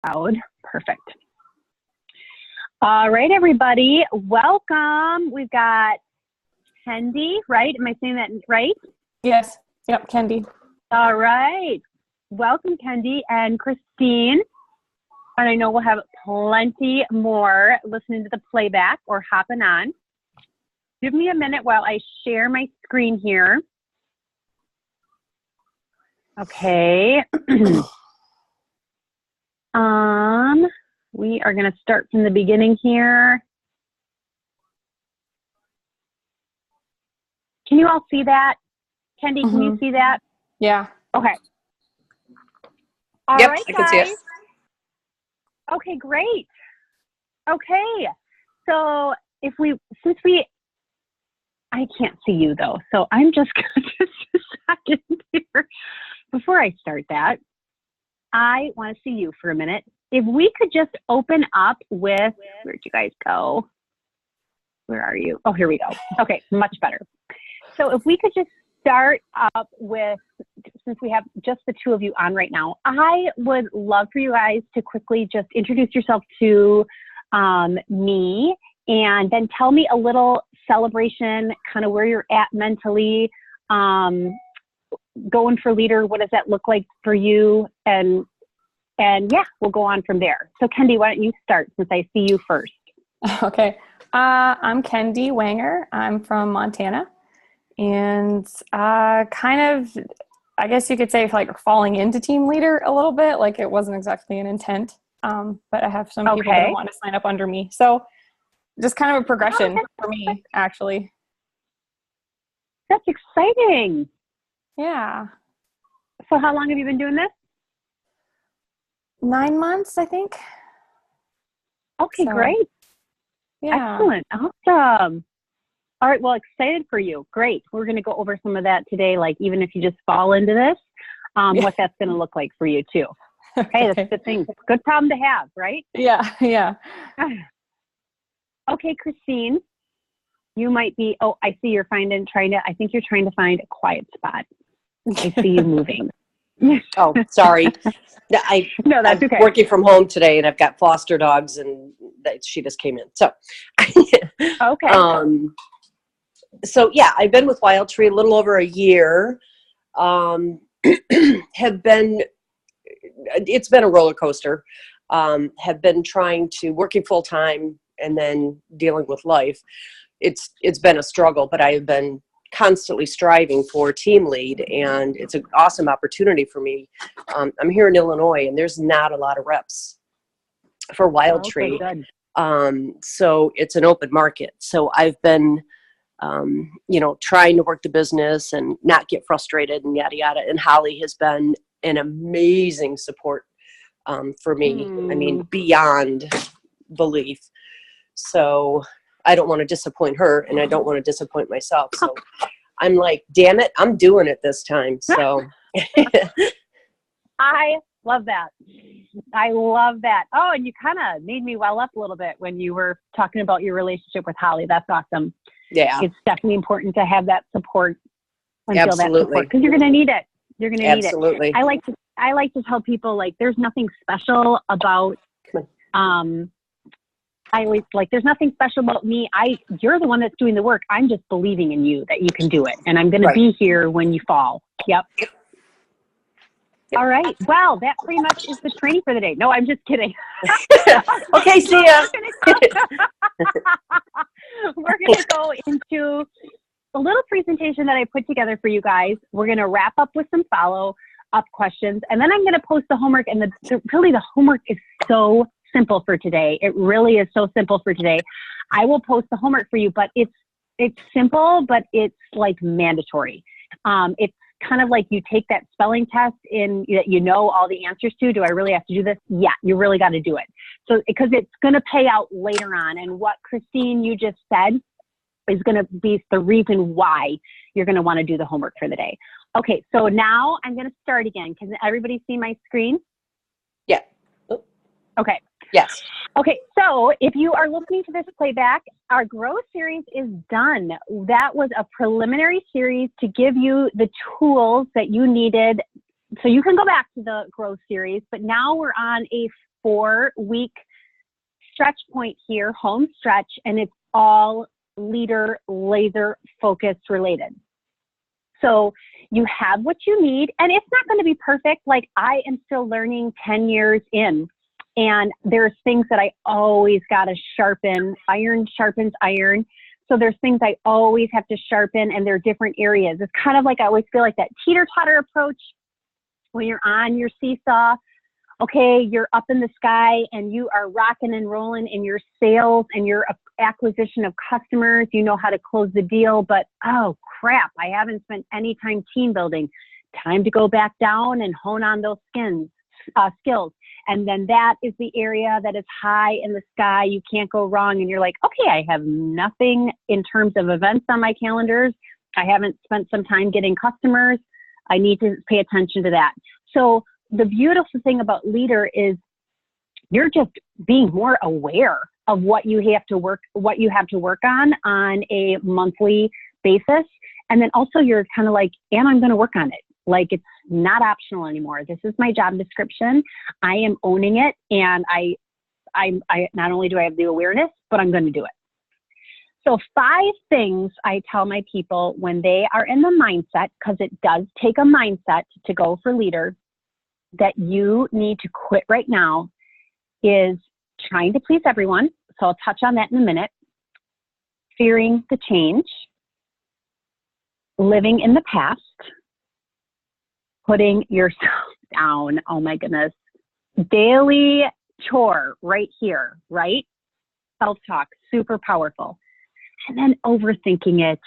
Loud. Perfect. All right, everybody. Welcome. We've got Kendi, right? Am I saying that right? Yes. Yep, Kendi. All right. Welcome, Kendi and Christine. And I know we'll have plenty more listening to the playback or hopping on. Give me a minute while I share my screen here. Okay. We are going to start from the beginning here. Can you all see that? Kendi, can you see that? Yeah. Okay. All Yep, right, I can see it. guys. Okay, great. Okay. So I can't see you though, so I'm just going to just a second here. Before I start that, I want to see you for a minute. If we could just open up with, where'd you guys go? Where are you? Oh, here we go. Okay, much better. So if we could just start up with, since we have just the two of you on right now, I would love for you guys to quickly just introduce yourself to me, and then tell me a little celebration, kind of where you're at mentally, going for leader. What does that look like for you? And yeah, we'll go on from there. So Kendi, why don't you start since I see you first? Okay. I'm Kendi Wanger. I'm from Montana. And kind of, I guess you could say, like falling into team leader a little bit. Like it wasn't exactly an intent. But I have some people that want to sign up under me. So just kind of a progression for me, actually. That's exciting. Yeah. So how long have you been doing this? 9 months, I think. Okay, So, great. Yeah. Excellent. Awesome. All right. Well, excited for you. Great. We're going to go over some of that today. Like even if you just fall into this, what that's going to look like for you too. Hey, that's a good thing. Good problem to have, right? Yeah. Yeah. Okay, Christine, you might be, I see you're I think you're trying to find a quiet spot. I see you moving. Oh, sorry. No, that's okay. I'm working from home today, and I've got foster dogs, and she just came in. So, Okay. So yeah, I've been with Wild Tree a little over a year. It's been a roller coaster. Have been working full time and then dealing with life. It's been a struggle, but I have been constantly striving for team lead, and it's an awesome opportunity for me. I'm here in Illinois, and there's not a lot of reps for Wild Tree. Good. So it's an open market. So I've been, trying to work the business and not get frustrated and yada, yada. And Holly has been an amazing support for me. I mean, beyond belief. So I don't want to disappoint her, and I don't want to disappoint myself. So I'm like, damn it, I'm doing it this time. So I love that. I love that. Oh, and you kind of made me well up a little bit when you were talking about your relationship with Holly. That's awesome. Yeah. It's definitely important to have that support and Absolutely. feel that support, because you're going to need it. You're going to need it. Absolutely. I like to tell people, like, there's nothing special about, there's nothing special about me. You're the one that's doing the work. I'm just believing in you that you can do it. And I'm going to be here when you fall. Yep. All right. Well, that pretty much is the training for the day. No, I'm just kidding. Okay, see ya. We're going to go into a little presentation that I put together for you guys. We're going to wrap up with some follow-up questions, and then I'm going to post the homework. And really, the homework is so simple for today. It really is so simple for today. I will post the homework for you, but it's simple, but it's like mandatory. It's kind of like you take that spelling test that you know all the answers to. Do I really have to do this? Yeah, you really got to do it. So, because it's going to pay out later on. And what Christine, you just said is going to be the reason why you're going to want to do the homework for the day. Okay, so now I'm going to start again. Can everybody see my screen? Yeah. Okay. Yes. Okay, so if you are listening to this playback, our Grow series is done. That was a preliminary series to give you the tools that you needed so you can go back to the Grow series, but now we're on a 4-week stretch point here, home stretch, and it's all leader laser focus related. So you have what you need, and it's not going to be perfect. Like, I am still learning 10 years in, and there's things that I always got to sharpen. Iron sharpens iron. So there's things I always have to sharpen, and they're different areas. It's kind of like, I always feel like that teeter-totter approach when you're on your seesaw. Okay, you're up in the sky and you are rocking and rolling in your sales and your acquisition of customers. You know how to close the deal, but oh crap, I haven't spent any time team building. Time to go back down and hone on those skills. And then that is the area that is high in the sky. You can't go wrong. And you're like, okay, I have nothing in terms of events on my calendars. I haven't spent some time getting customers. I need to pay attention to that. So the beautiful thing about leader is you're just being more aware of what you have to work on a monthly basis. And then also you're kind of like, and I'm going to work on it. Like, it's not optional anymore. This is my job description. I am owning it. And I not only do I have the awareness, but I'm going to do it. So 5 things I tell my people when they are in the mindset, because it does take a mindset to go for leader, that you need to quit right now, is trying to please everyone. So I'll touch on that in a minute. Fearing the change, living in the past, putting yourself down. Oh my goodness. Daily chore right here, right? Self-talk, super powerful. And then overthinking it.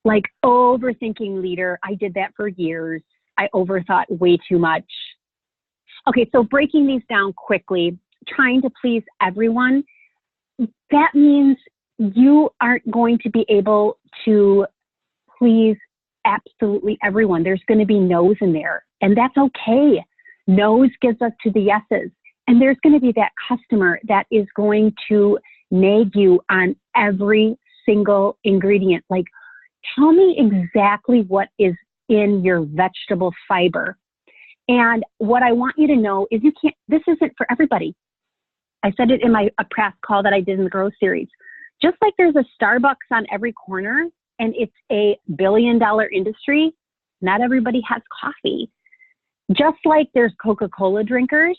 Like, overthinking leader. I did that for years. I overthought way too much. Okay, so breaking these down quickly, trying to please everyone, that means you aren't going to be able to please absolutely everyone. There's going to be no's in there, and that's okay. No's gives us to the yeses. And there's going to be that customer that is going to nag you on every single ingredient. Like, tell me exactly what is in your vegetable fiber. And what I want you to know is this isn't for everybody. I said it in a past call that I did in the Growth Series. Just like there's a Starbucks on every corner and it's a billion-dollar industry, not everybody has coffee. Just like there's Coca-Cola drinkers,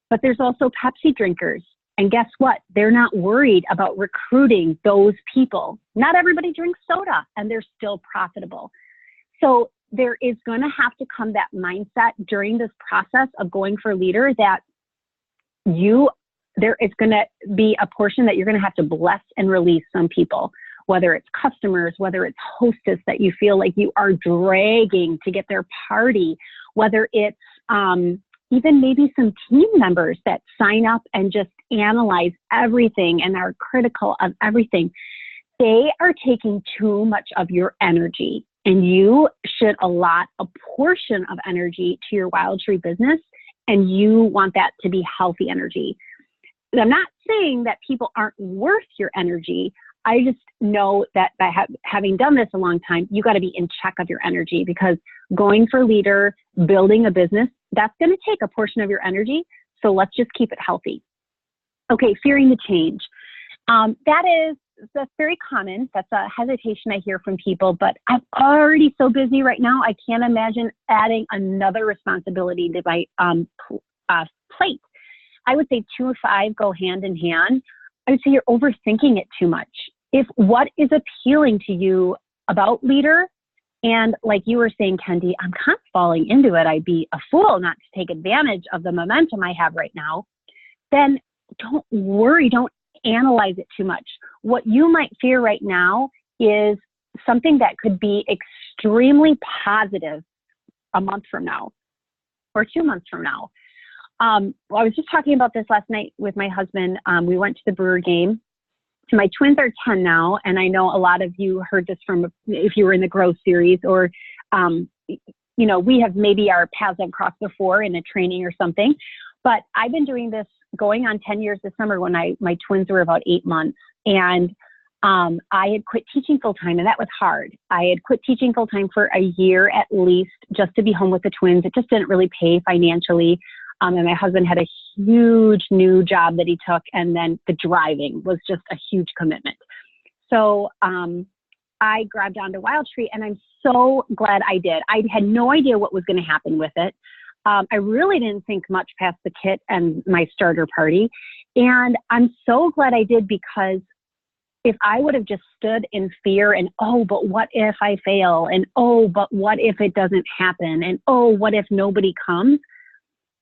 but there's also Pepsi drinkers. And guess what? They're not worried about recruiting those people. Not everybody drinks soda, and they're still profitable. So there is going to have to come that mindset during this process of going for leader that there is going to be a portion that you're going to have to bless and release some people, whether it's customers, whether it's hostess that you feel like you are dragging to get their party, whether it's even maybe some team members that sign up and just analyze everything and are critical of everything. They are taking too much of your energy. And you should allot a portion of energy to your Wild Tree business, and you want that to be healthy energy. I'm not saying that people aren't worth your energy. I just know that by having done this a long time, you got to be in check of your energy, because going for leader, building a business, that's going to take a portion of your energy. So let's just keep it healthy. Okay, fearing the change. That's very common. That's a hesitation I hear from people, but I'm already so busy right now. I can't imagine adding another responsibility to my plate. I would say 2 of 5 go hand in hand. I would say you're overthinking it too much. If what is appealing to you about leader, and like you were saying, Kendi, I'm kind of falling into it. I'd be a fool not to take advantage of the momentum I have right now. Then don't worry. Don't analyze it too much. What you might fear right now is something that could be extremely positive a month from now or 2 months from now. I was just talking about this last night with my husband. We went to the Brewer game. My twins are 10 now, and I know a lot of you heard this from, if you were in the Growth Series, or, we have maybe our paths have crossed before in a training or something. But I've been doing this going on 10 years this summer when my twins were about 8 months. And I had quit teaching full-time, and that was hard. I had quit teaching full-time for a year at least just to be home with the twins. It just didn't really pay financially. And my husband had a huge new job that he took, and then the driving was just a huge commitment. So I grabbed onto Wild Tree, and I'm so glad I did. I had no idea what was going to happen with it. I really didn't think much past the kit and my starter party. And I'm so glad I did, because if I would have just stood in fear and, oh, but what if I fail? And, oh, but what if it doesn't happen? And, oh, what if nobody comes?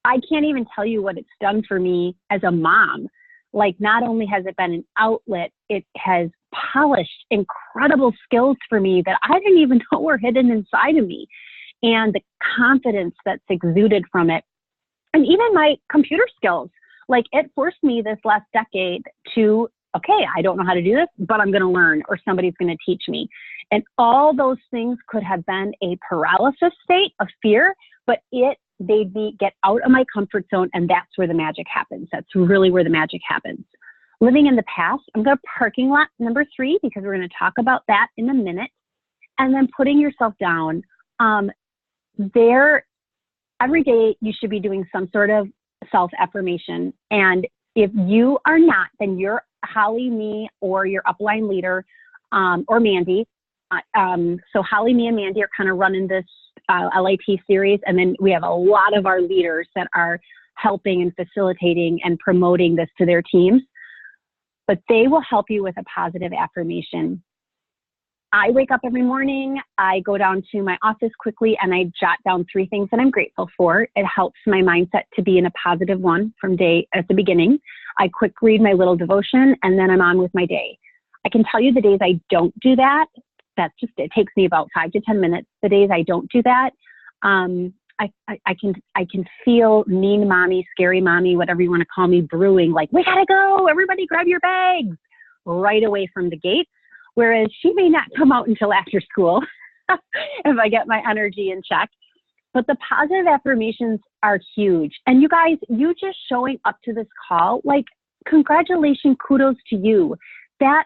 I can't even tell you what it's done for me as a mom. Like, not only has it been an outlet, it has polished incredible skills for me that I didn't even know were hidden inside of me. And the confidence that's exuded from it. And even my computer skills, like, it forced me this last decade to, okay, I don't know how to do this, but I'm going to learn, or somebody's going to teach me. And all those things could have been a paralysis state of fear, but it made me get out of my comfort zone. And that's where the magic happens. That's really where the magic happens. Living in the past, I'm going to parking lot number 3, because we're going to talk about that in a minute. And then putting yourself down. Every day you should be doing some sort of self-affirmation. And if you are not, then you're Holly, me, or your upline leader, or Mandy. So Holly, me, and Mandy are kind of running this LIT series. And then we have a lot of our leaders that are helping and facilitating and promoting this to their teams. But they will help you with a positive affirmation. I wake up every morning, I go down to my office quickly, and I jot down 3 things that I'm grateful for. It helps my mindset to be in a positive one from day at the beginning. I quick read my little devotion, and then I'm on with my day. I can tell you the days I don't do that, it takes me about 5 to 10 minutes. The days I don't do that, I can feel mean mommy, scary mommy, whatever you want to call me, brewing, like, we gotta go, everybody grab your bags, right away from the gates. Whereas she may not come out until after school if I get my energy in check. But the positive affirmations are huge. And you guys, you just showing up to this call, like, congratulations, kudos to you. That's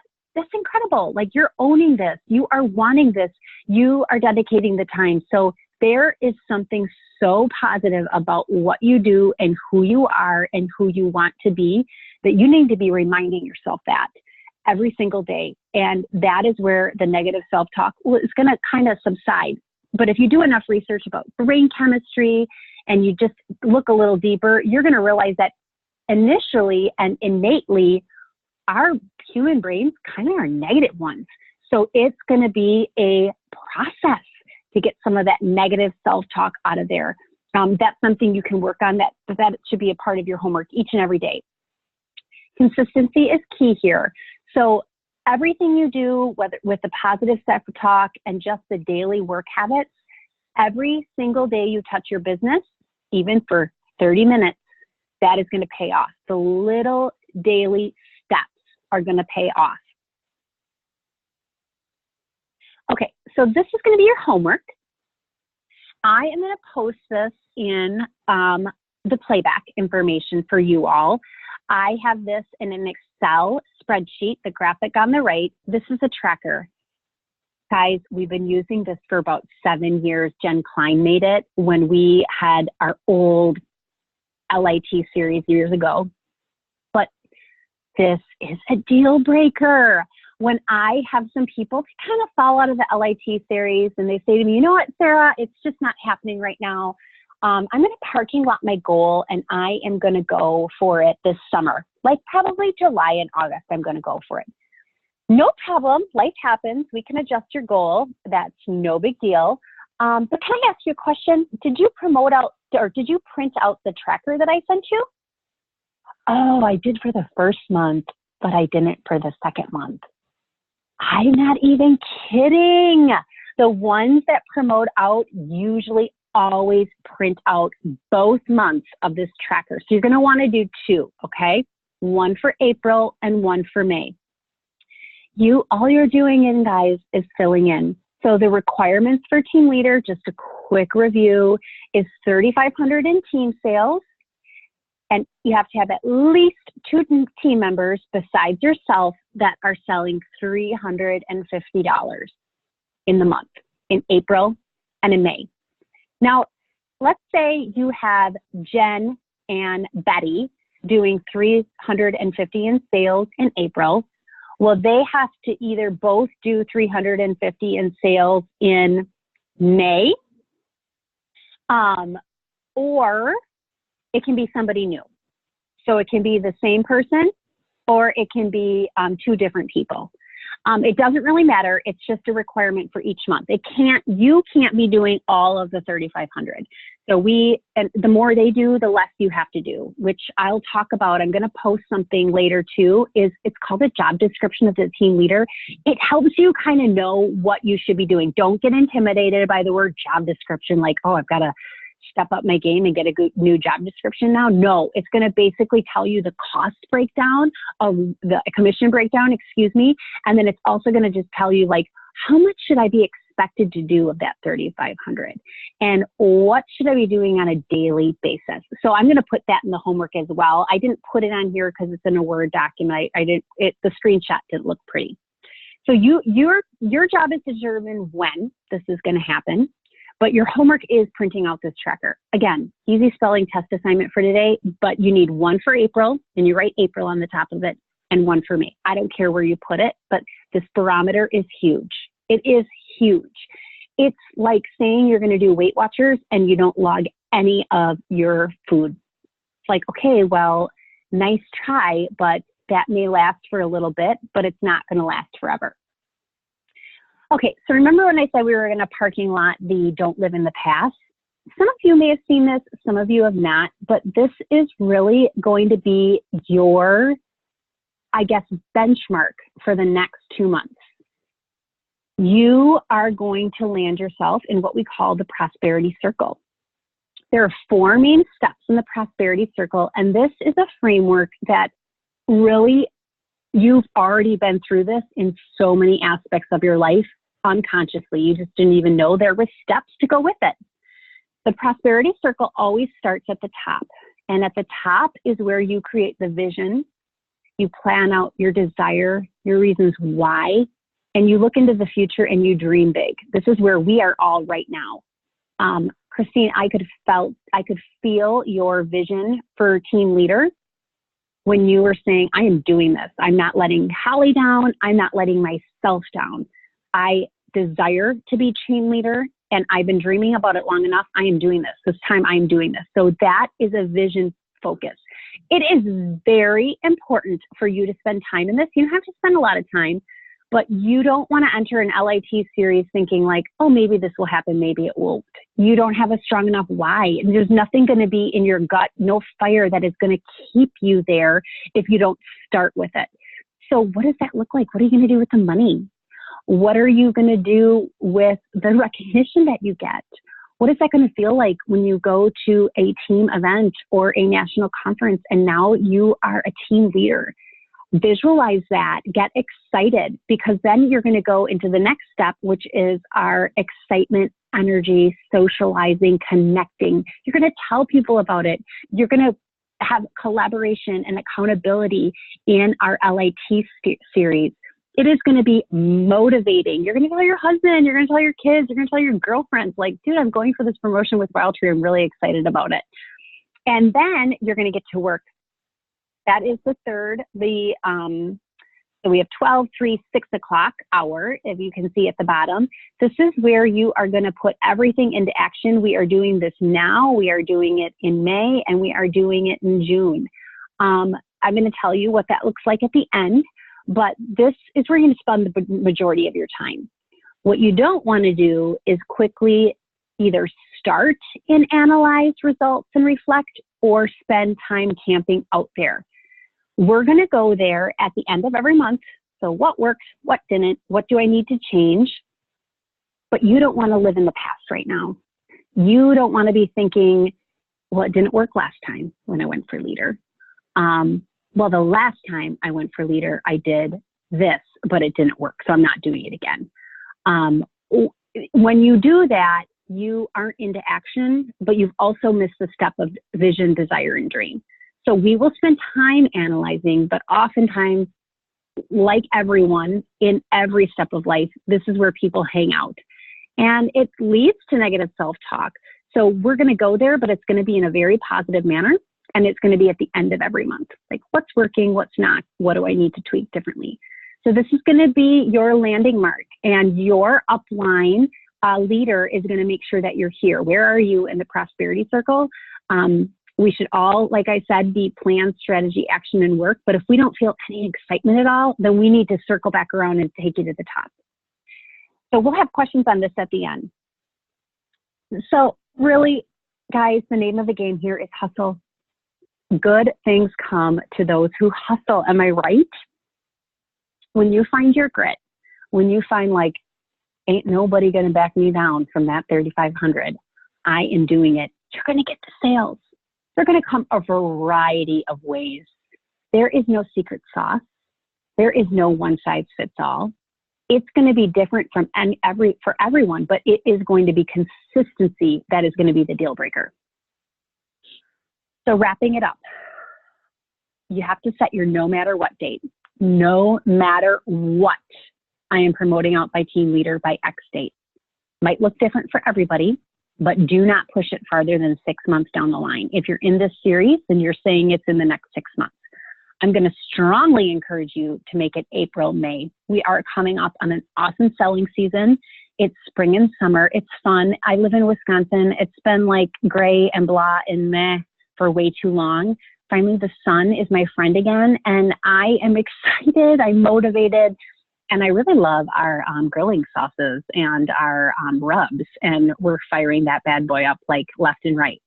incredible. Like, you're owning this. You are wanting this. You are dedicating the time. So there is something so positive about what you do and who you are and who you want to be, that you need to be reminding yourself that every single day. And that is where the negative self-talk is going to kind of subside. But if you do enough research about brain chemistry and you just look a little deeper, you're going to realize that initially and innately, our human brains kind of are negative ones. So it's going to be a process to get some of that negative self-talk out of there. That's something you can work on. That should be a part of your homework each and every day. Consistency is key here. So everything you do, whether with the positive self-talk and just the daily work habits, every single day you touch your business, even for 30 minutes, that is going to pay off. The little daily steps are going to pay off. Okay, so this is going to be your homework. I am going to post this in the playback information for you all. I have this in an Excel spreadsheet, the graphic on the right. This is a tracker. Guys, we've been using this for about 7 years. Jen Klein made it when we had our old LIT series years ago. But this is a deal breaker. When I have some people kind of fall out of the LIT series and they say to me, you know what, Sarah, it's just not happening right now. I'm going to parking lot my goal, and I am going to go for it this summer. Like probably July and August, I'm going to go for it. No problem. Life happens. We can adjust your goal. That's no big deal. But can I ask you a question? Did you promote out, or did you print out the tracker that I sent you? Oh, I did for the first month, but I didn't for the second month. I'm not even kidding. The ones that promote out usually always print out both months of this tracker. So you're going to want to do 2, okay? One for April and one for May. All you're doing, guys, is filling in. So the requirements for team leader, just a quick review, is $3,500 in team sales. And you have to have at least 2 team members besides yourself that are selling $350 in the month, in April and in May. Now, let's say you have Jen and Betty doing 350 in sales in April. Well, they have to either both do 350 in sales in May, or it can be somebody new. So it can be the same person, or it can be two different people. It doesn't really matter. It's just a requirement for each month. You can't be doing all of the 3,500. So and the more they do, the less you have to do, which I'll talk about. I'm going to post something later too. It's called a job description of the team leader. It helps you kind of know what you should be doing. Don't get intimidated by the word job description, like, oh, I've got to step up my game and get a good new job description now. No, it's going to basically tell you the cost breakdown of the commission breakdown, and then it's also going to just tell you, like, how much should I be expected to do of that 3,500, and what should I be doing on a daily basis. So I'm going to put that in the homework as well. I didn't put it on here because it's in a Word document. The screenshot didn't look pretty. So your job is to determine when this is going to happen. But your homework is printing out this tracker. Again, easy spelling test assignment for today, but you need one for April, and you write April on the top of it, and one for May. I don't care where you put it, but this barometer is huge. It is huge. It's like saying you're going to do Weight Watchers and you don't log any of your food. It's like, okay, well, nice try, but that may last for a little bit, but it's not going to last forever. Okay, so remember when I said we were in a parking lot, the don't live in the past? Some of you may have seen this, some of you have not, but this is really going to be your, I guess, benchmark for the next 2 months. You are going to land yourself in what we call the prosperity circle. There are 4 main steps in the prosperity circle, and this is a framework that really, you've already been through this in so many aspects of your life unconsciously. You just didn't even know there were steps to go with it. The prosperity circle always starts at the top, and at the top is where you create the vision, you plan out your desire, your reasons why, and you look into the future and you dream big. This is where we are all right now. Christine, I could feel your vision for team leader when you were saying, I am doing this. I'm not letting Holly down. I'm not letting myself down. I desire to be team leader, and I've been dreaming about it long enough. I am doing this. This time I am doing this. So that is a vision focus. It is very important for you to spend time in this. You don't have to spend a lot of time, but you don't want to enter an LIT series thinking like, oh, maybe this will happen, maybe it won't. You don't have a strong enough why. There's nothing going to be in your gut, no fire that is going to keep you there if you don't start with it. So what does that look like? What are you going to do with the money? What are you going to do with the recognition that you get? What is that going to feel like when you go to a team event or a national conference and now you are a team leader? Visualize that, get excited, because then you're going to go into the next step, which is our excitement, energy, socializing, connecting. You're going to tell people about it. You're going to have collaboration and accountability in our LIT series. It is going to be motivating. You're going to tell your husband, you're going to tell your kids, you're going to tell your girlfriends, like, dude, I'm going for this promotion with WildTree. I'm really excited about it. And then you're going to get to work. That is the third. So we have 12, 3, 6 o'clock hour, if you can see at the bottom. This is where you are going to put everything into action. We are doing this now. We are doing it in May, and we are doing it in June. I'm going to tell you what that looks like at the end, but this is where you're going to spend the majority of your time. What you don't want to do is quickly either start and analyze results and reflect, or spend time camping out there. We're going to go there at the end of every month. So what worked, what didn't, what do I need to change? But you don't want to live in the past right now. You don't want to be thinking, well, it didn't work last time when I went for leader. Well, the last time I went for leader, I did this, but it didn't work, so I'm not doing it again. When you do that, you aren't into action, but you've also missed the step of vision, desire, and dream. So we will spend time analyzing, but oftentimes, like everyone in every step of life, this is where people hang out. And it leads to negative self-talk. So we're going to go there, but it's going to be in a very positive manner. And it's going to be at the end of every month. Like, what's working, what's not, what do I need to tweak differently? So this is going to be your landing mark, and your upline leader is going to make sure that you're here. Where are you in the prosperity circle? We should all, like I said, be plan, strategy, action, and work. But if we don't feel any excitement at all, then we need to circle back around and take you to the top. So we'll have questions on this at the end. So really, guys, the name of the game here is hustle. Good things come to those who hustle. Am I right? When you find your grit, when you find like, ain't nobody going to back me down from that 3,500, I am doing it, you're going to get the sales. They're going to come a variety of ways. There is no secret sauce. There is no one size fits all. It's going to be different for everyone, but it is going to be consistency that is going to be the deal breaker. So wrapping it up, you have to set your no matter what date. No matter what, I am promoting out by team leader by X date. Might look different for everybody, but do not push it farther than 6 months down the line. If you're in this series, then you're saying it's in the next 6 months. I'm going to strongly encourage you to make it April, May. We are coming up on an awesome selling season. It's spring and summer. It's fun. I live in Wisconsin. It's been like gray and blah and meh for way too long. Finally, the sun is my friend again, and I am excited. I'm motivated, and I really love our grilling sauces and our rubs, and we're firing that bad boy up like left and right.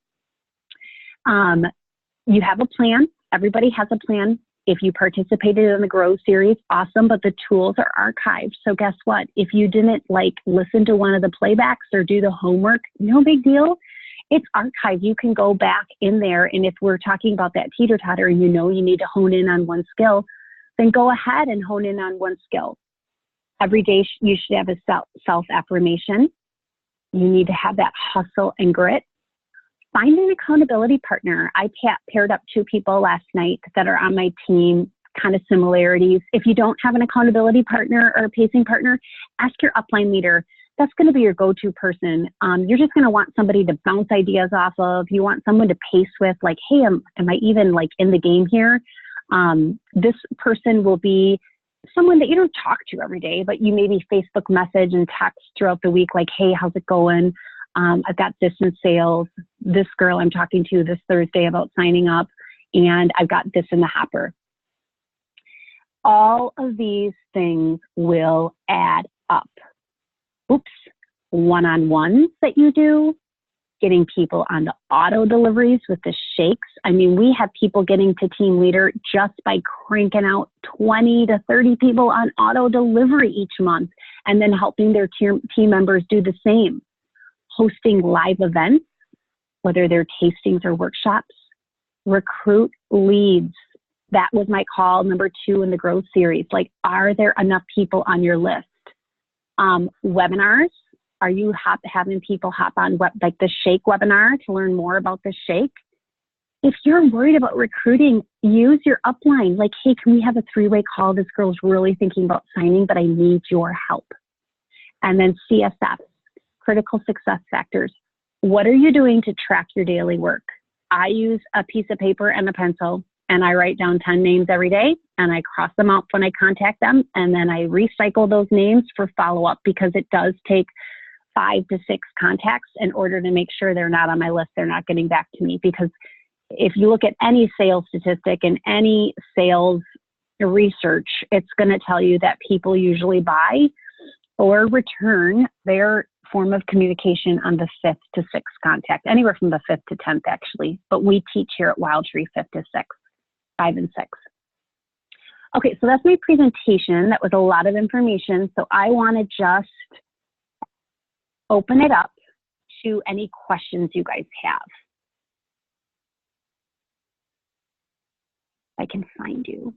You have a plan. Everybody has a plan. If you participated in the Grow series, awesome, but the tools are archived. So guess what? If you didn't like listen to one of the playbacks or do the homework, no big deal. It's archived. You can go back in there, and if we're talking about that teeter-totter and you know you need to hone in on one skill, then go ahead and hone in on one skill. Every day you should have a self-affirmation. You need to have that hustle and grit. Find an accountability partner. I paired up 2 people last night that are on my team, kind of similarities. If you don't have an accountability partner or a pacing partner, ask your upline leader. That's going to be your go-to person. You're just going to want somebody to bounce ideas off of. You want someone to pace with, like, hey, am I even like in the game here? This person will be someone that you don't talk to every day, but you maybe Facebook message and text throughout the week, like, hey, how's it going? I've got this in sales. This girl I'm talking to this Thursday about signing up, and I've got this in the hopper. All of these things will add up. Oops, one-on-ones that you do, getting people on the auto deliveries with the shakes. I mean, we have people getting to team leader just by cranking out 20 to 30 people on auto delivery each month, and then helping their team members do the same. Hosting live events, whether they're tastings or workshops. Recruit leads. That was my call number 2 in the Growth series. Like, are there enough people on your list? Webinars. Are you having people hop on like the Shake webinar to learn more about the Shake? If you're worried about recruiting, use your upline. Like, hey, can we have a 3-way call? This girl's really thinking about signing, but I need your help. And then CSF, critical success factors. What are you doing to track your daily work? I use a piece of paper and a pencil, and I write down 10 names every day, and I cross them out when I contact them, and then I recycle those names for follow-up, because it does take 5 to 6 contacts in order to make sure they're not on my list, they're not getting back to me. Because if you look at any sales statistic and any sales research, it's going to tell you that people usually buy or return their form of communication on the 5th to 6th contact, anywhere from the 5th to 10th actually, but we teach here at Wild Tree 5th to 6th, 5 and 6. Okay, so that's my presentation. That was a lot of information. So I want to just open it up to any questions you guys have. I can find you.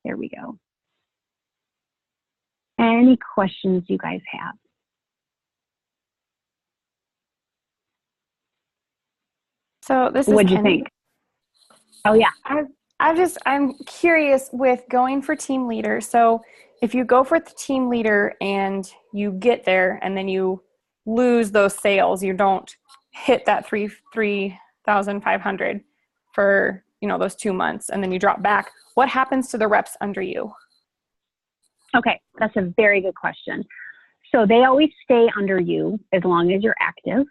There we go. Any questions you guys have? So this is What'd you Kenny. think? Oh yeah. I'm curious with going for team leader. So if you go for the team leader and you get there and then you lose those sales, you don't hit that 3,500 for, those 2 months and then you drop back, what happens to the reps under you? Okay, that's a very good question. So they always stay under you as long as you're active.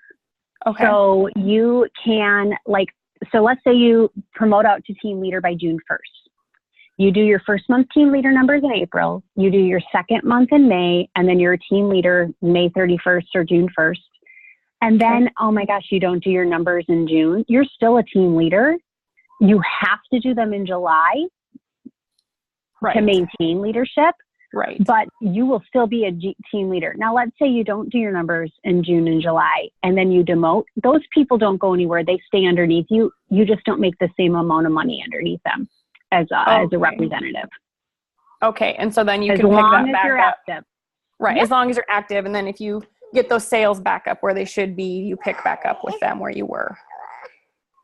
Okay. So you can, so let's say you promote out to team leader by June 1st. You do your first month team leader numbers in April. You do your second month in May, and then you're a team leader May 31st or June 1st. And then, oh my gosh, you don't do your numbers in June. You're still a team leader. You have to do them in July to maintain leadership. Right. But you will still be a team leader. Now, let's say you don't do your numbers in June and July, and then you demote. Those people don't go anywhere. They stay underneath you. You just don't make the same amount of money underneath them as a representative. Okay. And so then you as can pick long that as back you're up. active. Right. Yep. As long as you're active. And then if you get those sales back up where they should be, you pick back up with them where you were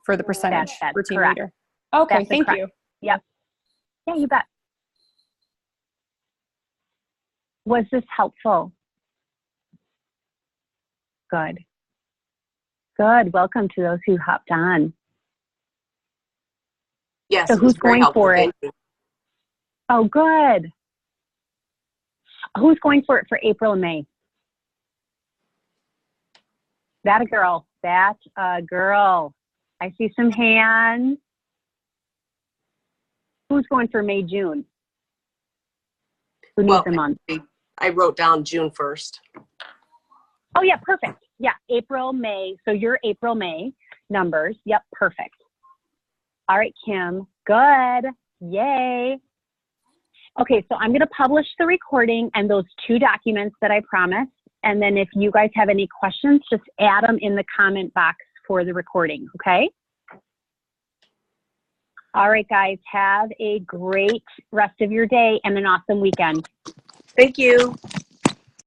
for the percentage That's for team correct. leader. Okay. That's Thank correct. you. Yep. Yeah, you bet. Was this helpful? Good. Good. Welcome to those who hopped on. Yes. So it was who's very going helpful. for it? Thank you. Oh, good. Who's going for it for April and May? That a girl. That's a girl. I see some hands. Who's going for May, June? Who needs a month? I wrote down June 1st. Oh, yeah, perfect. Yeah, April, May. So your April, May numbers. Yep, perfect. All right, Kim. Good. Yay. Okay, so I'm going to publish the recording and those 2 documents that I promised. And then if you guys have any questions, just add them in the comment box for the recording, okay? All right, guys. Have a great rest of your day and an awesome weekend. Thank you.